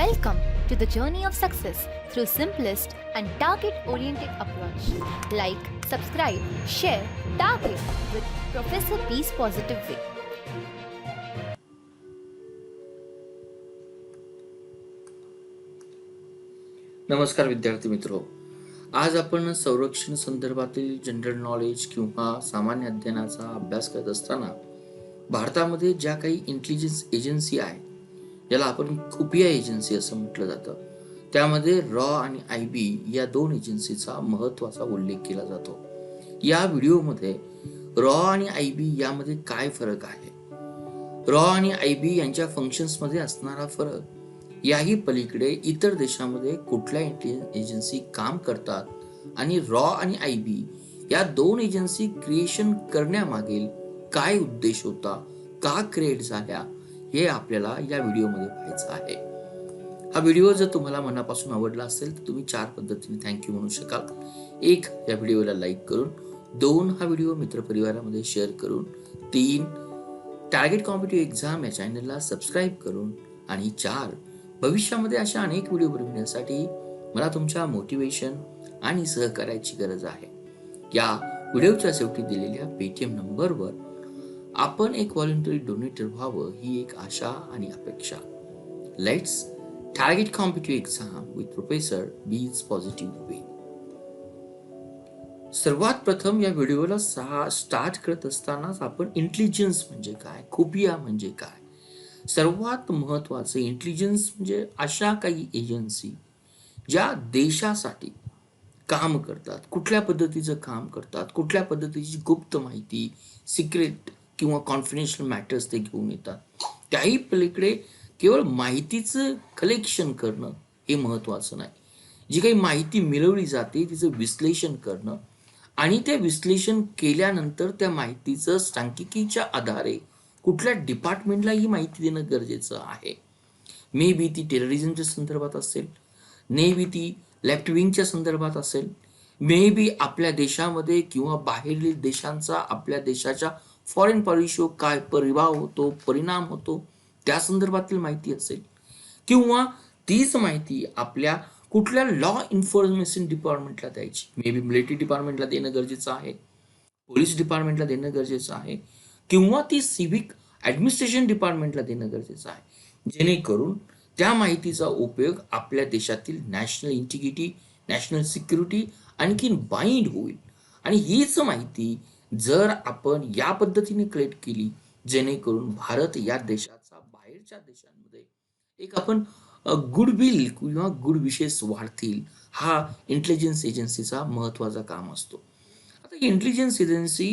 Welcome to the journey of success through simplest and target-oriented approach. Like, subscribe, share, target with Professor P's Positive Way. नमस्कार विद्यार्थी मित्रो, आज आपण संरक्षण संदर्भातील जनरल नॉलेज किंवा सामान्य अध्ययनाचा अभ्यास करत असताना भारतामध्ये ज्या काही इंटेलिजन्स एजन्सी आहे, ज्याला आपण खुफिया एजन्सी असं म्हटलं जातं, त्यामध्ये रॉ आणि IB या दोन एजन्सीचा महत्वाचा उल्लेख केला जातो. या व्हिडिओमध्ये रॉ आणि IB यामध्ये काय फरक आहे, रॉ आणि IB यांच्या फंक्शन्समध्ये असणारा फरक, याही पलीकडे इतर देशामध्ये कुठल्या एजन्सी काम करतात आणि रॉ आणि IB या दोन एजन्सी क्रिएशन करण्यामागील काय उद्देश होता, का क्रिएट झाल्या, हे आपल्याला या व्हिडिओमध्ये पाहायचं आहे. हा व्हिडिओ जर तुम्हाला मनापासून आवडला असेल तर तुम्ही 4 पद्धतीने थँक्यू म्हणू शकाल. 1, या व्हिडिओला लाईक करून. 2, हा व्हिडिओ मित्रपरिवारामध्ये शेअर करून. 3, टार्गेट कॉम्पिटिटिव्ह एक्झाम या चॅनलला सबस्क्राईब करून. आणि 4, भविष्यामध्ये अशा अनेक व्हिडिओ बनवण्यासाठी मला तुमच्या मोटिवेशन आणि सहकार्याची गरज आहे. या व्हिडिओच्या शेवटी दिलेल्या पेटीएम नंबरवर आपण एक व्हॉलंटरी डोनेटर व्हावं, ही एक आशा आणि अपेक्षा. Let's target competitive exam with professor बीज पॉझिटिव्ह वे. सर्वात प्रथम या व्हिडिओला स्टार्ट करत असतानाच आपण इंटेलिजन्स म्हणजे काय, खुफिया म्हणजे काय, सर्वात महत्वाचं इंटेलिजन्स म्हणजे अशा काही एजन्सी ज्या देशासाठी काम करतात, कुठल्या पद्धतीचं काम करतात, कुठल्या पद्धतीची गुप्त माहिती, सिक्रेट किंवा कॉन्फिडेन्शियल मॅटर्स ते घेऊन येतात. त्याही पलीकडे केवळ माहितीचं कलेक्शन करणं हे महत्वाचं नाही, जी काही माहिती मिळवली जाते तिचं विश्लेषण करणं आणि ते विश्लेषण केल्यानंतर त्या माहितीचं सांख्यिकीच्या आधारे कुठल्या डिपार्टमेंटला ही माहिती देणं गरजेचं आहे. मे बी ती टेररिझमच्या संदर्भात असेल, मे बी ती लेफ्ट विंगच्या संदर्भात असेल, मे बी आपल्या देशामध्ये किंवा बाहेरील देशांचा आपल्या देशाच्या फॉरेन पॉलिसीवर काय प्रभाव होतो, परिणाम होतो, त्या संदर्भातील माहिती असेल, किंवा तीच माहिती आपल्या कुठल्या लॉ इन्फॉर्मेशन डिपार्टमेंटला द्यायची, मे बी मिलिटरी डिपार्टमेंटला देणं गरजेचं आहे, पोलीस डिपार्टमेंटला देणं गरजेचं आहे, किंवा ती सिव्हिक ॲडमिनिस्ट्रेशन डिपार्टमेंटला देणं गरजेचं आहे, जेणेकरून त्या माहितीचा उपयोग आपल्या देशातील नॅशनल इंटिग्रिटी, नॅशनल सिक्युरिटी आणखीन बाइंड होईल. आणि हीच माहिती जर आपण या पद्धतीने कलेक्ट केली, जेणेकरून भारत या देशाचा बाहेरच्या देशांमध्ये एक आपण गुडविल किंवा गुड विशेष वाढतील, हा इंटेलिजन्स एजन्सीचा महत्वाचा काम असतो. आता इंटेलिजन्स एजन्सी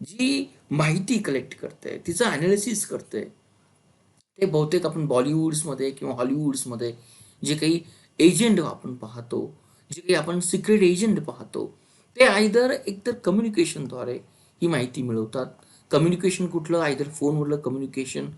जी माहिती कलेक्ट करते, तिचं ॲनालिसिस करते, ते बहुतेक आपण बॉलिवूड्समध्ये किंवा हॉलिवूड्समध्ये जे काही एजंट आपण पाहतो, जे काही आपण सिक्रेट एजंट पाहतो, ते आयदर एकतर कम्युनिकेशनद्वारे ही माहिती मिळवतात. कम्युनिकेशन कुठलं, आयदर फोनवरलं कम्युनिकेशन,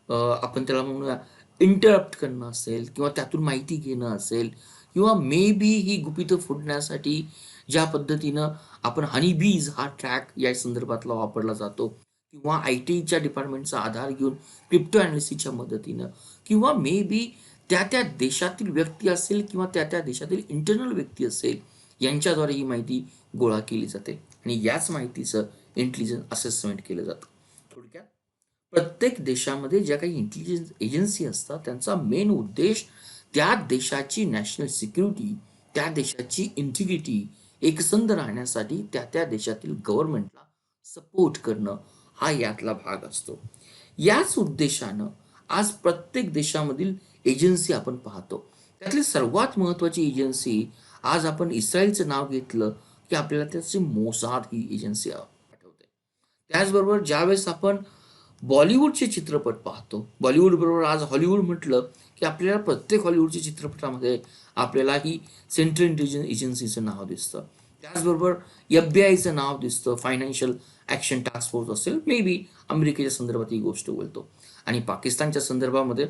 आपण त्याला म्हणूया इंटरप्ट करणं असेल, किंवा त्यातून माहिती घेणं असेल, किंवा मे बी ही गुपितं फोडण्यासाठी ज्या पद्धतीनं आपण हनीबीज हा ट्रॅक या संदर्भातला वापरला जातो, किंवा ITच्या डिपार्टमेंटचा आधार घेऊन क्रिप्टो ॲनालिसिसच्या मदतीनं, किंवा मे बी त्या देशातील व्यक्ती असेल किंवा त्या देशातील इंटरनल व्यक्ती असेल, यांच्याद्वारे ही माहिती गोळा केली जाते आणि याच माहितीचं इंटेलिजन्स असेसमेंट केलं जातं. थोडक्यात प्रत्येक देशामध्ये ज्या काही इंटेलिजन्स एजन्सी असतात, त्यांचा मेन उद्देश त्या देशाची नॅशनल सिक्युरिटी, त्या देशाची इंटिग्रिटी एकसंध राहण्यासाठी त्या देशातील गव्हर्नमेंटला सपोर्ट करणं, हा यातला भाग असतो. याच उद्देशानं आज प्रत्येक देशामधील एजन्सी आपण पाहतो. त्यातली सर्वात महत्वाची एजन्सी, आज आपण इस्रायलचं नाव घेतलं की आपल्याला त्याची मोसाद ही एजन्सी आठवते. त्याचबरोबर ज्यावेळेस आपण बॉलिवूडचे चित्रपट पाहतो, बॉलिवूड बरोबर आज हॉलिवूड म्हटलं की आपल्याला प्रत्येक हॉलिवूडच्या चित्रपटामध्ये आपल्याला ही सेंट्रल इंटेलिजन्स एजन्सीचं नाव दिसतं. त्याचबरोबर FBI नाव दिसतं, फायनान्शियल ॲक्शन टास्क फोर्स असेल, मे बी अमेरिकेच्या संदर्भात ही गोष्ट बोलतो. आणि पाकिस्तानच्या संदर्भामध्ये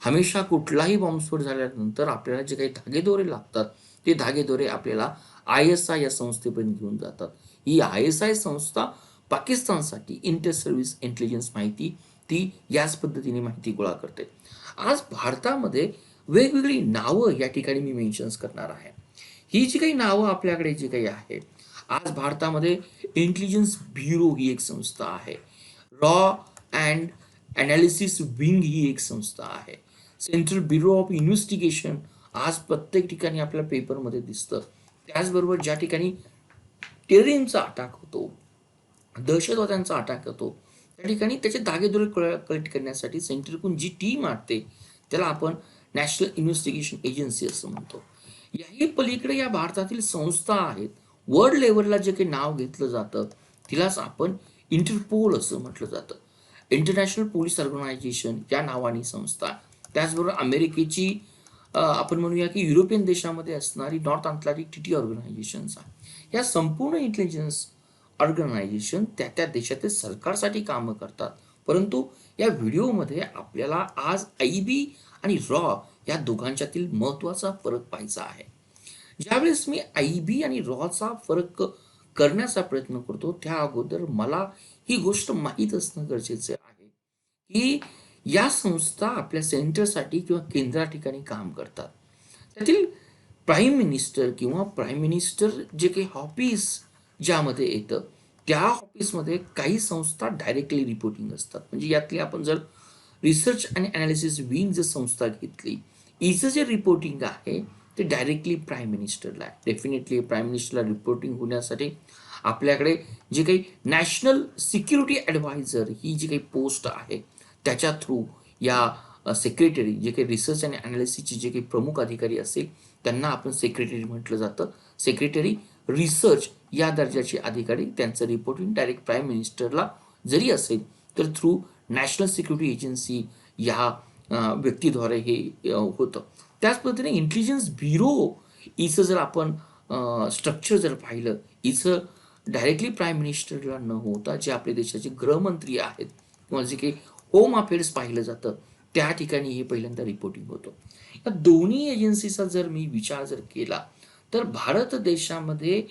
हमेशा कुठलाही बॉम्बस्फोट झाल्यानंतर आपल्याला जे काही धागेदोरे लागतात, ते धागेदोरे आपल्याला ISI या संस्थेपर्यंत घेऊन जातात. ही ISI संस्था पाकिस्तानसाठी इंटर सर्व्हिस इंटेलिजन्स माहिती ती याच पद्धतीने माहिती गोळा करते. आज भारतामध्ये वेगवेगळी नावं या ठिकाणी मी मेन्शन्स करणार आहे. ही जी काही नावं आपल्याकडे जी काही आहे, आज भारतामध्ये इंटेलिजन्स ब्युरो ही एक संस्था आहे. रॉ अँड ॲनालिसिस विंग ही एक संस्था आहे. सेंट्रल ब्युरो ऑफ इन्व्हेस्टिगेशन आज प्रत्येक ठिकाणी आपल्या पेपरमध्ये दिसतं. त्याचबरोबर ज्या ठिकाणी टेररिझमचा अटॅक होतो, दहशतवाद्यांचा अटॅक होतो, त्या ठिकाणी त्याचे धागेदोरे कलेक्ट करण्यासाठी सेंटरकडून जी टीम आणते त्याला आपण नॅशनल इन्व्हेस्टिगेशन एजन्सी असं म्हणतो. याही पलीकडे या भारतातील संस्था आहेत. वर्ल्ड लेवलला जे काही नाव घेतलं जातं तिलाच आपण इंटरपोल असं म्हटलं जातं. इंटरनॅशनल पोलीस ऑर्गनायझेशन या नावाने संस्था. त्याचबरोबर अमेरिकेची आपण म्हणूया की युरोपियन देशामध्ये असणारी नॉर्थ अटलांटिक ट्रिटी ऑर्गनायझेशन्स आहे. या संपूर्ण इंटेलिजन्स ऑर्गनायझेशन त्या त्या देशातील सरकारसाठी कामं करतात. परंतु या व्हिडिओमध्ये आपल्याला आज IB आणि रॉ या दोघांच्यातील महत्त्वाचा फरक पाहायचा आहे. ज्यावेळेस मी IB आणि रॉचा फरक करण्याचा प्रयत्न करतो त्या अगोदर मला ही गोष्ट माहीत असणं गरजेचं आहे की या संस्था आपल्या सेंटरसाठी किंवा केंद्रा ठिकाणी काम करतात. त्यातील प्राईम मिनिस्टर किंवा प्राईम मिनिस्टर जे काही ऑफिस ज्यामध्ये येतं त्या ऑफिसमध्ये काही संस्था डायरेक्टली रिपोर्टिंग असतात. म्हणजे यातली आपण जर रिसर्च आणि ॲनालिसिस विंग जर संस्था घेतली, हिचं जे रिपोर्टिंग आहे ते डायरेक्टली प्राईम मिनिस्टरला आहे. डेफिनेटली प्राईम मिनिस्टरला रिपोर्टिंग होण्यासाठी आपल्याकडे जे काही नॅशनल सिक्युरिटी ॲडवायझर ही जी काही पोस्ट आहे त्याच्या थ्रू या सेक्रेटरी जे काही रिसर्च आणि ॲनालिसिसचे जे काही प्रमुख अधिकारी असेल त्यांना आपण सेक्रेटरी म्हटलं जातं. सेक्रेटरी रिसर्च या दर्जाचे अधिकारी त्यांचं रिपोर्टिंग डायरेक्ट प्राईम मिनिस्टरला जरी असेल तर थ्रू नॅशनल सिक्युरिटी एजन्सी या व्यक्तीद्वारे हे होतं. त्याच पद्धतीने इंटेलिजन्स ब्युरो हिचं जर आपण स्ट्रक्चर जर पाहिलं, हिचं डायरेक्टली प्राईम मिनिस्टरला न होता जे आपल्या देशाचे गृहमंत्री आहेत किंवा जे काही होम अफेअर्स पाहिलं जातं त्या ठिकाणी हे पहिल्यांदा रिपोर्टिंग होतं. या दोन्ही एजन्सीचा जर मी विचार जर केला तर भारत देशामध्ये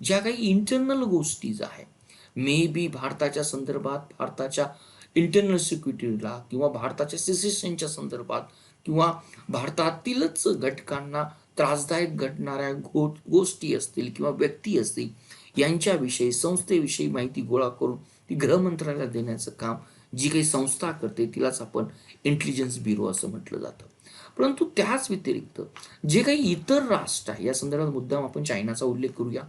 ज्या काही इंटरनल गोष्टीज आहे, मे बी भारताच्या संदर्भात भारताच्या इंटरनल सिक्युरिटीला किंवा भारताच्या सिच्युएशनच्या संदर्भात किंवा भारतातीलच घटकांना त्रासदायक घडणाऱ्या गोष्टी असतील किंवा व्यक्ती असतील यांच्याविषयी संस्थेविषयी माहिती गोळा करून ती गृहमंत्रालयाला देण्याचं काम जी काही संस्था करते तिलाच आपण इंटेलिजन्स ब्युरो असं म्हटलं जातं. परंतु त्याच व्यतिरिक्त जे काही इतर राष्ट्र आहे या संदर्भात मुद्दाम आपण चायनाचा उल्लेख करूया,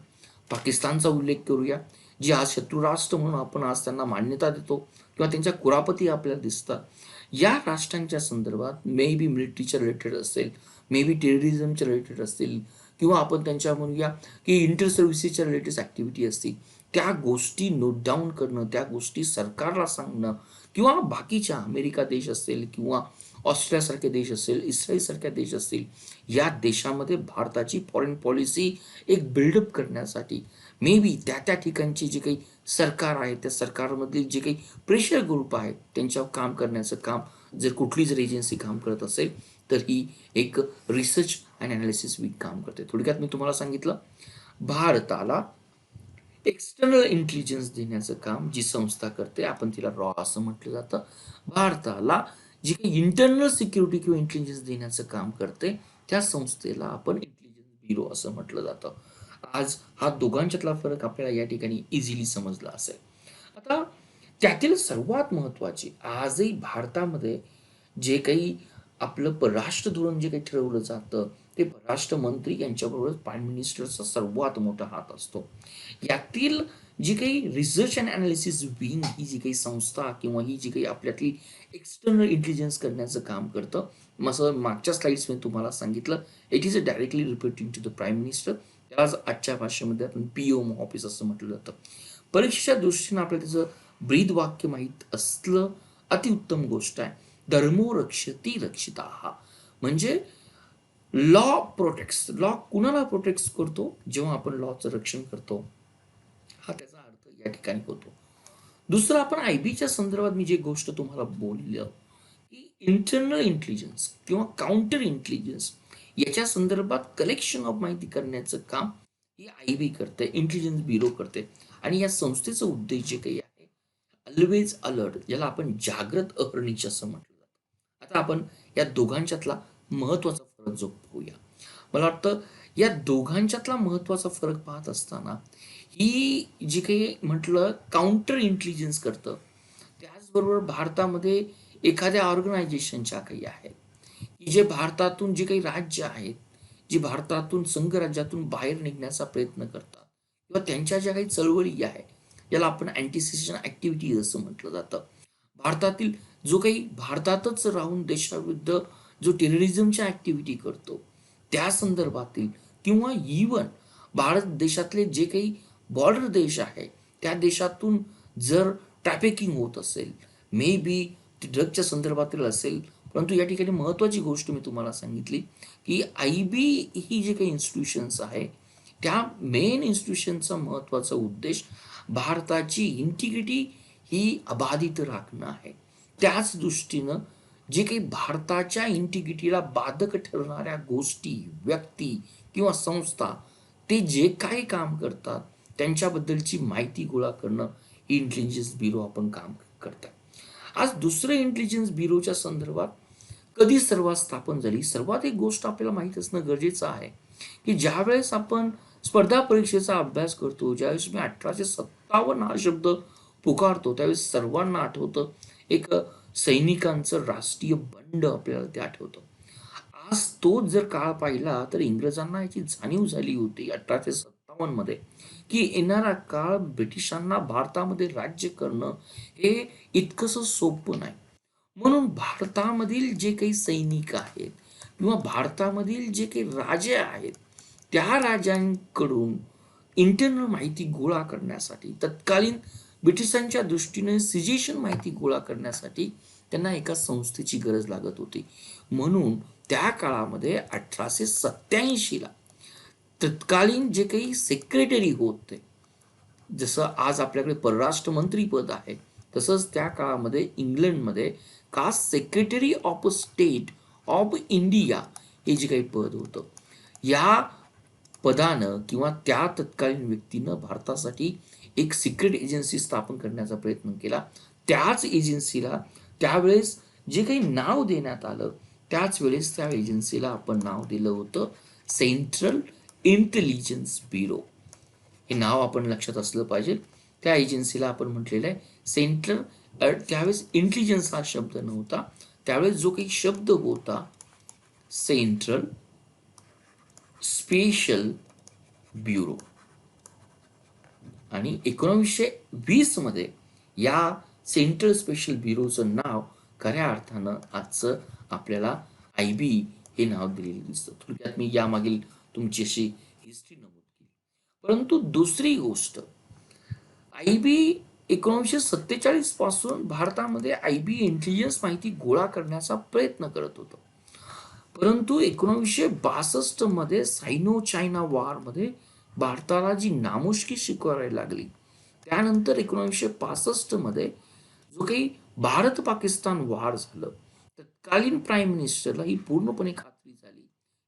पाकिस्तानचा उल्लेख करूया, जे आज शत्रू राष्ट्र म्हणून आपण आज त्यांना मान्यता देतो किंवा त्यांच्या कुरापती आपल्याला दिसतात. या राष्ट्रांच्या संदर्भात मे बी मिलिटरीच्या रिलेटेड असेल, मे बी टेररिझमच्या रिलेटेड असतील किंवा आपण त्यांच्या म्हणूया की इंटर सर्व्हिसेसच्या रिलेटेड ॲक्टिव्हिटी असतील, त्या गोष्टी नोट डाऊन करणं, त्या गोष्टी सरकारला सांगणं किंवा बाकीच्या अमेरिका देश असेल किंवा ऑस्ट्रेलियासारखे देश असेल, इस्रायलसारख्या देश असतील, या देशामध्ये भारताची फॉरेन पॉलिसी एक बिल्डअप करण्यासाठी मे बी त्या त्या ठिकाणची जे काही सरकार आहे त्या सरकारमधील जे काही प्रेशर ग्रुप आहे त्यांच्यावर काम करण्याचं काम जर कुठली जर एजन्सी काम करत असेल तर ही एक रिसर्च अँड ॲनालिसिस वीक काम करते. थोडक्यात मी तुम्हाला सांगितलं भारताला एक्सटर्नल इंटेलिजन्स देण्याचं काम जी संस्था करते आपण तिला रॉ असं म्हटलं जातं. भारताला जी काही इंटरनल सिक्युरिटी किंवा इंटेलिजन्स देण्याचं काम करते त्या संस्थेला आपण इंटेलिजन्स ब्युरो असं म्हटलं जातं. आज हा दोघांच्यातला फरक आपल्याला या ठिकाणी इझिली समजला असेल. आता त्यातील सर्वात महत्त्वाचे आजही भारतामध्ये जे काही आपलं परराष्ट्र धोरण जे काही ठरवलं जातं ते परराष्ट्र मंत्री यांच्याबरोबर प्राईम मिनिस्टरचा सर्वात मोठा हात असतो. यातील जी काही रिसर्च अँड ॲनालिसिस विंग ही जी काही संस्था किंवा ही जी काही आपल्यातली एक्सटर्नल इंटेलिजन्स करण्याचं काम करतं, मग मागच्या स्लाइड्स मी तुम्हाला सांगितलं it is a directly reporting to the prime minister. त्यालाच आजच्या भाषेमध्ये आपण POM ऑफिस असं म्हटलं जातं. परीक्षेच्या दृष्टीनं आपल्याला त्याचं ब्रीद वाक्य माहीत असलं अतिउत्तम गोष्ट आहे. धर्मो रक्षती रक्षिताः म्हणजे लॉ प्रोटेक्ट्स. लॉ कुणाला प्रोटेक्ट करतो? जेव्हा आपण लॉचं रक्षण करतो हा त्याचा अर्थ या ठिकाणी होतो. दुसरं आपण IBच्या संदर्भात मी जी गोष्ट तुम्हाला बोललं की इंटरनल इंटेलिजन्स किंवा काउंटर इंटेलिजन्स याच्या संदर्भात कलेक्शन ऑफ माहिती करण्याचं काम ही IB करते, इंटेलिजन्स ब्युरो करते. आणि या संस्थेचं उद्देश जे काही आहे ऑलवेज अलर्ट, ज्याला आपण जागृत अहर्निश असं म्हटलं जातं. आता आपण या दोघांच्यातला महत्वाचा फरक जो पाहूया. मला वाटतं या दोघांच्यातला महत्वाचा फरक पाहत असताना ही जी काही म्हटलं काउंटर इंटेलिजन्स करतं, त्याचबरोबर भारतामध्ये एखाद्या ऑर्गनायझेशनच्या काही आहेत की जे भारतातून जे काही राज्य आहेत, जी भारतातून संघराज्यातून बाहेर निघण्याचा प्रयत्न करतात किंवा त्यांच्या ज्या काही चळवळी आहे, याला आपण अँटी सेशन ऍक्टिव्हिटीज असं म्हटलं जातं. भारतातील जो काही भारतातच राहून देशाविरुद्ध जो टेररिझमच्या ऍक्टिव्हिटी करतो, त्या संदर्भातील किंवा इवन भारत देशातले जे काही बॉर्डर देश आहे, त्या देशातून जर ट्रॅफिकिंग होत असेल, मे बी ड्रगच्या संदर्भातील असेल, परंतु या ठिकाणी महत्वाची गोष्ट मी तुम्हाला सांगितली की IB ही जे काही इन्स्टिट्यूशन्स आहे, त्या मेन इन्स्टिट्यूशनचा महत्वाचा उद्देश भारताची इंटिग्रिटी ही अबाधित राखणं आहे. त्याच दृष्टीनं जे काही भारताच्या इंटिग्रिटीला बाधक ठरणाऱ्या गोष्टी, व्यक्ती किंवा संस्था, ते जे काही काम करतात त्यांच्याबद्दलची माहिती गोळा करणं, ही इंटेलिजन्स ब्युरो आपण काम करतात. आज दुसरं इंटेलिजन्स ब्युरोच्या संदर्भात कधी सर्वात स्थापन झाली, सर्वात एक गोष्ट आपल्याला माहीत असणं गरजेचं आहे की ज्यावेळेस आपण स्पर्धा परीक्षेचा अभ्यास करतो, ज्यावेळेस मी 1857 हा शब्द पुकारतो, त्यावेळेस सर्वांना आठवतं एक सैनिकांचं राष्ट्रीय बंड आपल्याला ते आठवतं. आज तोच जर काळ पाहिला तर इंग्रजांना याची जाणीव झाली होती 1857 मध्ये की येणारा काळ ब्रिटिशांना भारतामध्ये राज्य करणं हे इतकंसं सोपं नाही. म्हणून भारतामधील जे काही सैनिक आहेत किंवा भारतामधील जे काही राजे आहेत, त्या राजांकडून इंटरनल माहिती गोळा करण्यासाठी, तत्कालीन ब्रिटिशांच्या दृष्टीने सिजेशन माहिती गोळा करण्यासाठी त्यांना एका संस्थेची गरज लागत होती. म्हणून त्या काळामध्ये 1887 तत्कालीन जे काही सेक्रेटरी होते, जसं आज आपल्याकडे परराष्ट्र मंत्री पद आहे, तसंच त्या काळामध्ये इंग्लंडमध्ये का secretary of state of India हे जे काही पद होतं, या पदानं किंवा त्या तत्कालीन व्यक्तीनं भारतासाठी एक सिक्रेट एजन्सी स्थापन करण्याचा प्रयत्न केला. त्याच एजन्सीला त्यावेळेस जे काही नाव देण्यात आलं, त्याच वेळेस त्या एजन्सीला आपण नाव दिलं होतं सेंट्रल इंटेलिजन्स ब्युरो. हे नाव आपण लक्षात असलं पाहिजे. त्या एजन्सीला आपण म्हटलेलं आहे सेंट्रल. त्यावेळेस इंटेलिजन्स हा शब्द नव्हता, त्यावेळेस जो काही शब्द होता सेंट्रल स्पेशल ब्युरो. आणि 1920 मध्ये या सेंट्रल स्पेशल ब्युरोचं नाव खऱ्या अर्थानं आजचं आपल्याला IB हे नाव दिलेलं दिसतं. थोडक्यात मी यामागील तुमची अशी हिस्ट्री नमूद केली. परंतु दुसरी गोष्ट, IB 1947 पासून भारतामध्ये IB इंटेलिजन्स माहिती गोळा करण्याचा प्रयत्न करत होतं. परंतु 1962 मध्ये सायनो चायना वॉर मध्ये भारताला जी नामुष्की स्वीकारायला लागली, त्यानंतर 1965 मध्ये जो काही भारत पाकिस्तान वॉर झालं, तत्कालीन प्राईम मिनिस्टरला ही पूर्णपणे खात्री झाली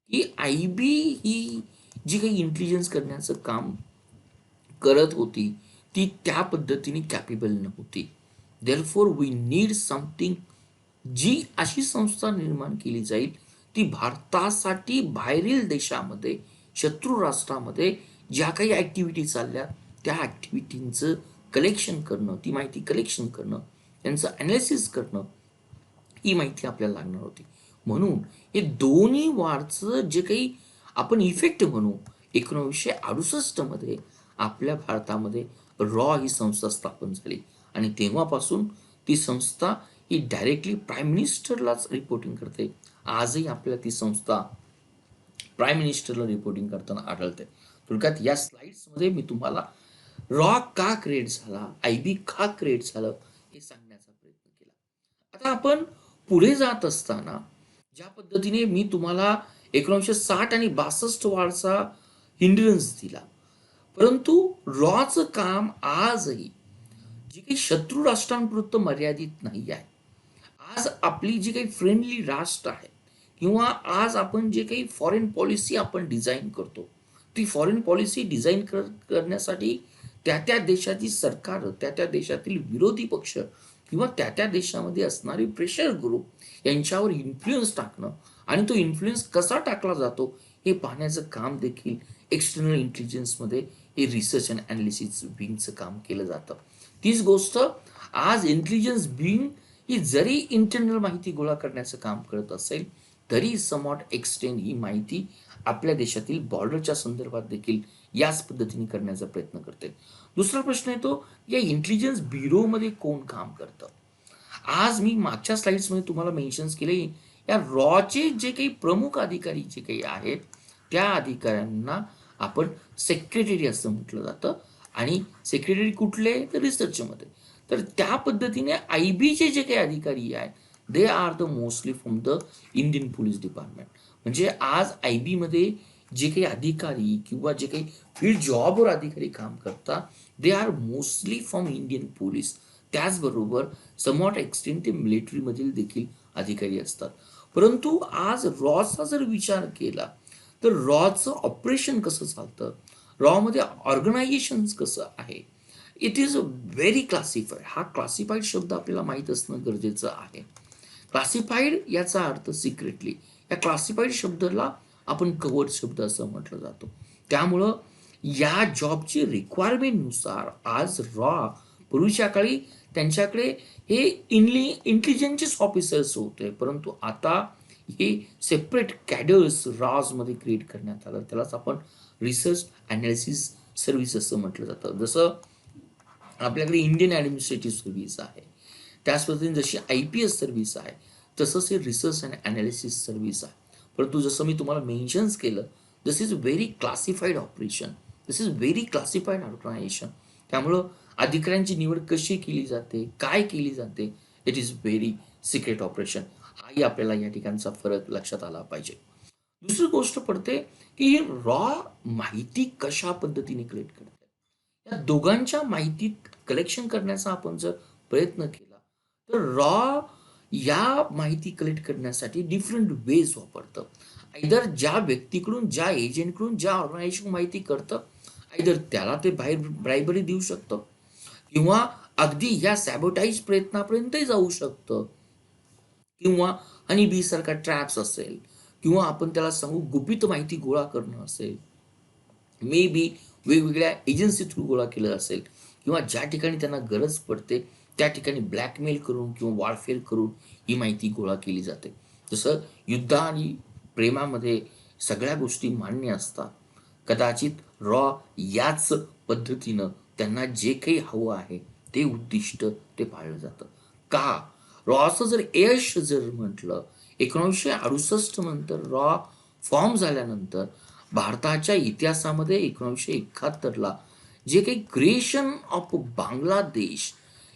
की IB ही जी काही इंटेलिजन्स करण्याचं काम करत होती, ती त्या पद्धतीने कॅपेबल नव्हती. देअरफॉर वी नीड समथिंग, जी अशी संस्था निर्माण केली जाईल ती भारतासाठी बाहेरील देशामध्ये, शत्रू राष्ट्रामध्ये ज्या काही ऍक्टिव्हिटी चालल्या, त्या ऍक्टिव्हिटींचं कलेक्शन करणं, ती माहिती कलेक्शन करणं, त्यांचं अनालिसिस करणं, ही माहिती आपल्याला लागणार होती. म्हणून हे दोन्ही वॉरचं जे काही आपण इफेक्ट म्हणू, 1968 मध्ये आपल्या भारतामध्ये रॉ ही संस्था स्थापन झाली आणि तेव्हापासून ती संस्था ही डायरेक्टली प्राईम मिनिस्टरलाच रिपोर्टिंग करते. आजही आपल्याला ती संस्था प्राईम मिनिस्टरला रिपोर्टिंग करताना आढळते. थोडक्यात या स्लाइड्समध्ये मी तुम्हाला रॉ का क्रिएट झाला, IB का क्रिएट झालं, हे सांगण्याचा प्रयत्न केला. आता आपण पुढे जात असताना ज्या पद्धतीने मी तुम्हाला 1960 आणि 62 वॉरचा हिंड्रन्स दिला, परंतु रॉचं काम आजही जी काही शत्रू राष्ट्रांपुरतं मर्यादित नाही आहे. आज आपली जी काही फ्रेंडली राष्ट्र आहे किंवा आज आपण जे काही फॉरेन पॉलिसी आपण डिझाईन करतो, ती फॉरेन पॉलिसी डिझाईन करण्यासाठी त्या त्या देशाची सरकार, त्या त्या देशातील विरोधी पक्ष किंवा त्या त्या देशामध्ये असणारे प्रेशर ग्रुप यांच्यावर इन्फ्लुएन्स टाकणं आणि तो इन्फ्लुएन्स कसा टाकला जातो हे पाहण्याचं काम देखील एक्सटर्नल इंटेलिजन्समध्ये हे रिसर्च अँड अनालिसिस विंगचं काम केलं जातं. तीच गोष्ट आज इंटेलिजन्स विंग ही जरी इंटरनल माहिती गोळा करण्याचं काम करत असेल तरी समॉट एक्सटेंड ही माहिती आपल्या देशातील बॉर्डरच्या संदर्भात देखील याच पद्धतीने करण्याचा प्रयत्न करते. दुसरा प्रश्न येतो, या इंटेलिजन्स ब्युरोमध्ये कोण काम करतं? आज मी मागच्या स्लाइड्समध्ये तुम्हाला मेन्शन्स केले, या रॉचे जे काही प्रमुख अधिकारी जे काही आहेत त्या अधिकाऱ्यांना आपण सेक्रेटरी असं म्हटलं जातं. आणि सेक्रेटरी कुठले, तर रिसर्चमध्ये. तर त्या पद्धतीने IBचे जे काही अधिकारी आहेत they are the mostly from the Indian police department. म्हणजे आज IBमध्ये जे काही अधिकारी किंवा जे काही फील्ड जॉबवर अधिकारी काम करतात they are mostly from Indian police. त्याचबरोबर समॉट एक्सटेंट ते मिलिटरीमधील देखील अधिकारी असतात. परंतु आज रॉचा जर विचार केला तर रॉचं ऑपरेशन कसं चालतं, रॉमध्ये ऑर्गनायझेशन कसं आहे, इट इज व्हेरी क्लासिफाईड. हा क्लासिफाईड शब्द आपल्याला माहीत असणं गरजेचं आहे. क्लासिफाईड याचा अर्थ सिक्रेटली. या क्लासिफाईड शब्दाला आपण कवर्ड शब्द असं म्हटलं जातो. त्यामुळं या जॉबची रिक्वायरमेंटनुसार आज रॉ पूर्वीच्या काळी त्यांच्याकडे हे इंटेलिजन्सचेच ऑफिसर्स होते, परंतु आता हे सेपरेट कॅडर्स रॉजमध्ये क्रिएट करण्यात आलं. त्यालाच आपण रिसर्च अनालिसिस सर्व्हिस असं म्हटलं जातं. जसं आपल्याकडे इंडियन ॲडमिनिस्ट्रेटिव्ह सर्व्हिस आहे, त्याच पद्धतीने जशी IPS सर्व्हिस आहे तसंच हे रिसर्च अँड अनालिसिस सर्व्हिस आहे. परंतु जसं मी तुम्हाला मेन्शन्स केलं, this is very classified operation, this is very classified organisation. त्यामुळं अधिकाऱ्यांची निवड कशी केली जाते, काय केली जाते, it is very secret operation. हाही आपल्याला या ठिकाणचा फरक लक्षात आला पाहिजे. दुसरी गोष्ट पडते की ही रॉ माहिती कशा पद्धतीने कलेक्ट करते. या दोघांच्या माहितीत कलेक्शन करण्याचा आपण जर प्रयत्न केला तर रॉ या माहिती कलेक्ट करण्यासाठी डिफरंट वेज वापरतं. आयदर ज्या व्यक्तीकडून, ज्या एजंटकडून, ज्या ऑर्गनायझेशन माहिती करतं, आयदर त्याला ते बाहेर ब्रायबरी देऊ शकतं किंवा अगदी या सॅबोटाईज प्रयत्नापर्यंतही जाऊ शकतं, किंवा हनी बी सारखा ट्रॅप्स असेल, किंवा आपण त्याला सांगू गुपित माहिती गोळा करणं असेल, मे बी वेगवेगळ्या एजन्सी थ्रू गोळा केलं असेल, किंवा ज्या ठिकाणी त्यांना गरज पडते त्या ठिकाणी ब्लॅकमेल करून किंवा वॉरफेअर करून ही माहिती गोळा केली जाते. जसं युद्ध आणि प्रेमामध्ये सगळ्या गोष्टी मान्य असतात, कदाचित रॉ याच पद्धतीनं त्यांना जे काही हवं आहे ते उद्दिष्ट ते पाळलं जातं. का रॉचं जर यश जर म्हटलं, 1968 नंतर रॉ फॉर्म झाल्यानंतर भारताच्या इतिहासामध्ये 1971ला जे काही क्रिएशन ऑफ बांगलादेश,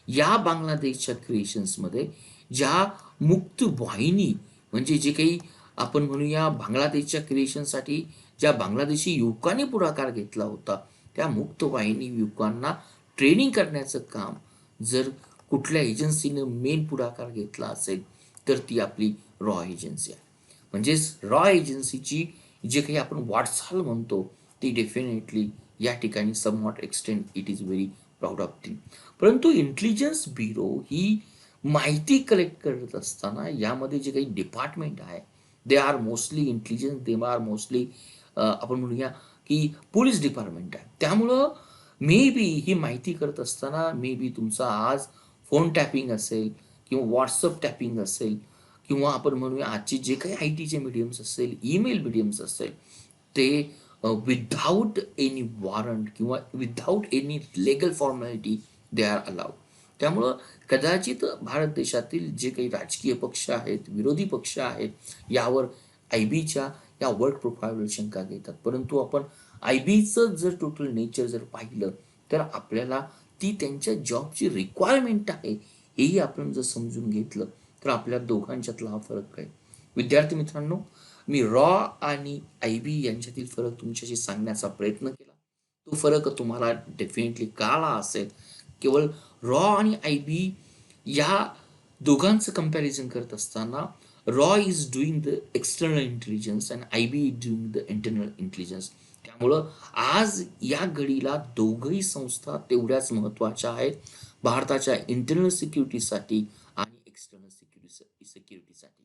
या बांगलादेशच्या क्रिएशन्समध्ये ज्या मुक्त वाहिनी म्हणजे जे काही आपण म्हणूया बांगलादेशच्या क्रिएशनसाठी ज्या बांगलादेशी युवकांनी पुढाकार घेतला होता, त्या मुक्त वाहिनी युवकांना ट्रेनिंग करण्याचं काम जर कुठल्या एजन्सीनं मेन पुढाकार घेतला असेल तर ती आपली रॉ एजन्सी आहे. म्हणजेच रॉ एजन्सीची जे काही आपण वाटचाल म्हणतो ती डेफिनेटली या ठिकाणी somewhat extend it is very proud of thing. परंतु इंटेलिजन्स ब्युरो ही माहिती कलेक्ट करत असताना यामध्ये जे काही डिपार्टमेंट आहे they are mostly intelligence, they are mostly आपण म्हणूया की पोलीस डिपार्टमेंट आहे. त्यामुळं मे बी ही माहिती करत असताना मे बी तुमचा आज फोन टॅपिंग असेल किंवा व्हॉट्सअप टॅपिंग असेल, किंवा आपण म्हणूया आजचे जे काही ITचे मीडियम्स असेल, ईमेल मीडियम्स असेल, ते विदाऊट एनी वॉरंट किंवा without any legal formality they are allowed. त्यामुळं कदाचित भारत देशातील जे काही राजकीय पक्ष आहेत, विरोधी पक्ष आहेत, यावर IBच्या या वर्क प्रोफाईलवर शंका घेतात. परंतु आपण IBचं जर टोटल नेचर जर पाहिलं तर आपल्याला ती त्यांच्या जॉबची रिक्वायरमेंट आहे हेही आपण जर समजून घेतलं तर आपल्या दोघांच्यातला हा फरक काय. विद्यार्थी मित्रांनो, मी रॉ आणि IB यांच्यातील फरक तुमच्याशी सांगण्याचा प्रयत्न केला. तो फरक तुम्हाला डेफिनेटली कळाला असेल. केवळ रॉ आणि IB या दोघांचं कंपॅरिझन करत असताना raw is doing the external intelligence and IB is doing the internal intelligence. त्यामुळं आज या घडीला दोघही संस्था तेवढ्याच महत्त्वाच्या आहेत भारताच्या इंटरनल सिक्युरिटीसाठी आणि external सिक्युरिटीसाठी.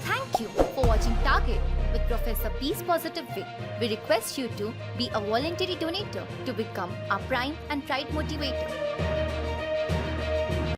Thank you for watching Target with Professor Peace Positive Way. We request you to be a voluntary donator to become our prime and pride motivator.